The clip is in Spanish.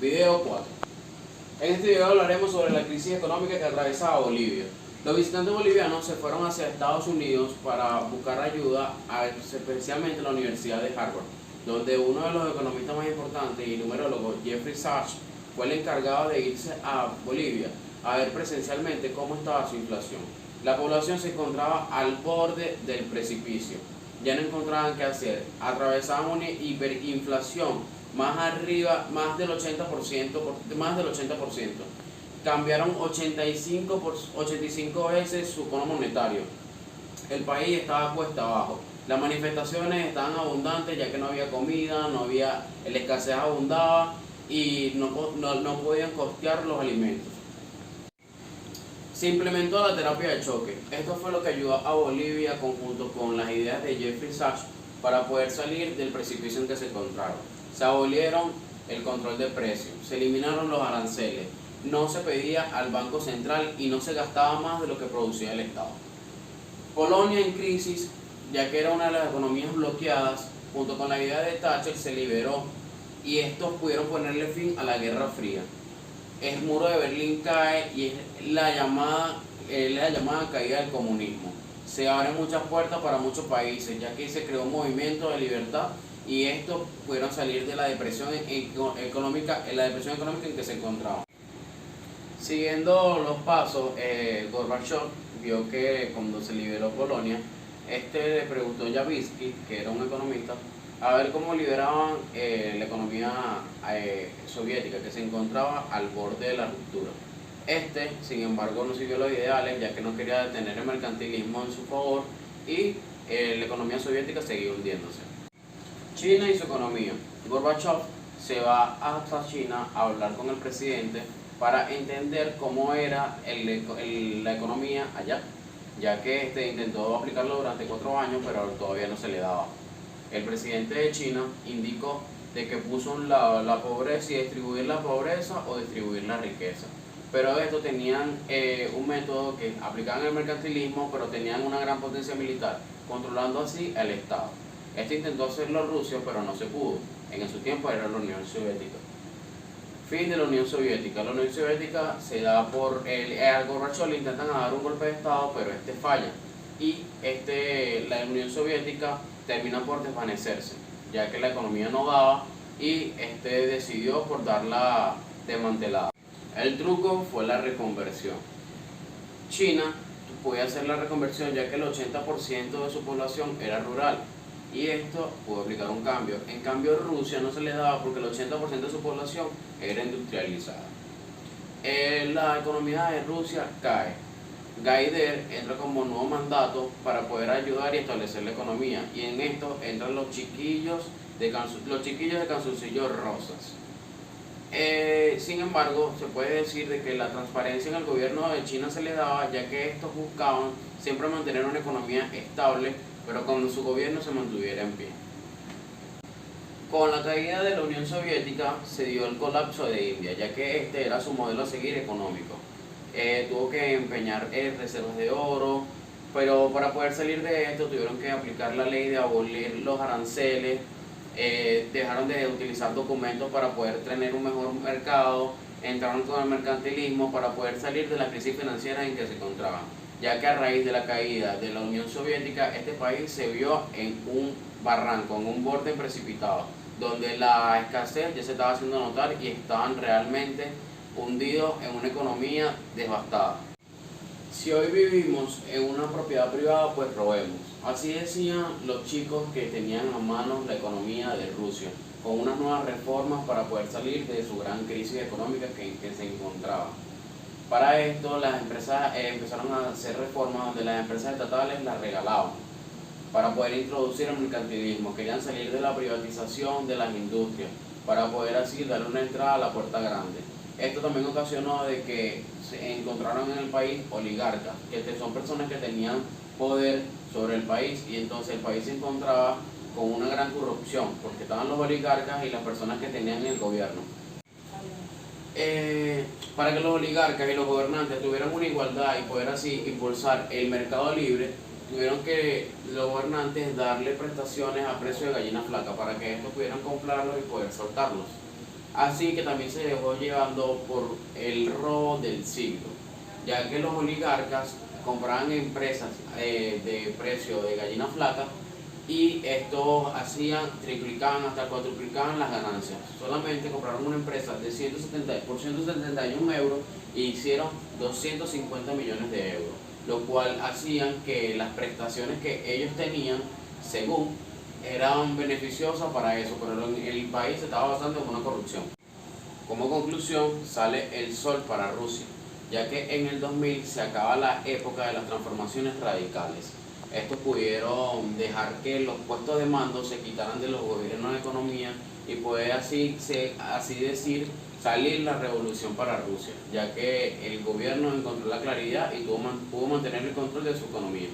Video 4. En este video hablaremos sobre la crisis económica que atravesaba Bolivia. Los visitantes bolivianos se fueron hacia Estados Unidos para buscar ayuda, especialmente en la Universidad de Harvard, donde uno de los economistas más importantes y numerólogo, Jeffrey Sachs, fue el encargado de irse a Bolivia a ver presencialmente cómo estaba su inflación. La población se encontraba al borde del precipicio, ya no encontraban qué hacer, atravesaban una hiperinflación más arriba, más del 80%, cambiaron 85 veces su cono monetario. El país estaba cuesta abajo. Las manifestaciones estaban abundantes ya que no había comida, la escasez abundaba y no podían costear los alimentos. Se implementó la terapia de choque. Esto fue lo que ayudó a Bolivia conjunto con las ideas de Jeffrey Sachs para poder salir del precipicio en que se encontraron. Se abolieron el control de precios, se eliminaron los aranceles, no se pedía al Banco Central y no se gastaba más de lo que producía el Estado. Polonia en crisis, ya que era una de las economías bloqueadas, junto con la idea de Thatcher se liberó y estos pudieron ponerle fin a la Guerra Fría. El muro de Berlín cae y es la llamada caída del comunismo. Se abren muchas puertas para muchos países, ya que se creó un movimiento de libertad y estos pudieron salir de la depresión económica en que se encontraban. Siguiendo los pasos, Gorbachev vio que cuando se liberó Polonia, le preguntó a Javisky, que era un economista, a ver cómo liberaban la economía soviética, que se encontraba al borde de la ruptura. Sin embargo, no siguió los ideales, ya que no quería detener el mercantilismo en su favor y la economía soviética seguía hundiéndose. China y su economía. Gorbachev se va hasta China a hablar con el presidente para entender cómo era la economía allá, ya que intentó aplicarlo durante 4 años, pero todavía no se le daba. El presidente de China indicó de que puso a un lado la pobreza y distribuir la pobreza o distribuir la riqueza. Pero estos tenían un método que aplicaban el mercantilismo, pero tenían una gran potencia militar, controlando así el Estado. Intentó hacerlo Rusia, pero no se pudo. En su tiempo era la Unión Soviética. Fin de la Unión Soviética. La Unión Soviética se da por al Gorbachev le intentan dar un golpe de Estado, pero falla. Y la Unión Soviética termina por desvanecerse, ya que la economía no daba y decidió por darla desmantelada. El truco fue la reconversión. China podía hacer la reconversión ya que el 80% de su población era rural y esto pudo aplicar un cambio. En cambio Rusia no se le daba porque el 80% de su población era industrializada. La economía de Rusia cae. Gaider entra como nuevo mandato para poder ayudar y establecer la economía y en esto entran los chiquillos de Calzoncillos Rosas. Sin embargo, se puede decir de que la transparencia en el gobierno de China se le daba, ya que estos buscaban siempre mantener una economía estable, pero cuando su gobierno se mantuviera en pie. Con la caída de la Unión Soviética se dio el colapso de India, ya que era su modelo a seguir económico. Tuvo que empeñar reservas de oro, pero para poder salir de esto tuvieron que aplicar la ley de abolir los aranceles. Dejaron de utilizar documentos para poder tener un mejor mercado, entraron con el mercantilismo para poder salir de la crisis financiera en que se encontraban, ya que a raíz de la caída de la Unión Soviética este país se vio en un barranco, en un borde precipitado, donde la escasez ya se estaba haciendo notar y estaban realmente hundidos en una economía devastada. Si hoy vivimos en una propiedad privada, pues robemos. Así decían los chicos que tenían a mano la economía de Rusia, con unas nuevas reformas para poder salir de su gran crisis económica en que se encontraba. Para esto, las empresas empezaron a hacer reformas donde las empresas estatales las regalaban para poder introducir el mercantilismo. Querían salir de la privatización de las industrias para poder así darle una entrada a la puerta grande. Esto también ocasionó de que se encontraron en el país oligarcas, que son personas que tenían poder sobre el país y entonces el país se encontraba con una gran corrupción porque estaban los oligarcas y las personas que tenían el gobierno. Para que los oligarcas y los gobernantes tuvieran una igualdad y poder así impulsar el mercado libre, tuvieron que los gobernantes darle prestaciones a precio de gallina flaca para que estos pudieran comprarlos y poder soltarlos. Así que también se dejó llevando por el robo del siglo, ya que los oligarcas compraban empresas de precio de gallina flaca y estos hacían, triplicaban hasta cuadruplicaban las ganancias. Solamente compraron una empresa de 170, por 171 euros y hicieron 250 millones de euros, lo cual hacían que las prestaciones que ellos tenían, según, eran beneficiosas para eso, pero el país se estaba basando en una corrupción. Como conclusión, sale el sol para Rusia, ya que en el 2000 se acaba la época de las transformaciones radicales. Estos pudieron dejar que los puestos de mando se quitaran de los gobiernos de economía y puede así decir salir la revolución para Rusia, ya que el gobierno encontró la claridad y pudo mantener el control de su economía.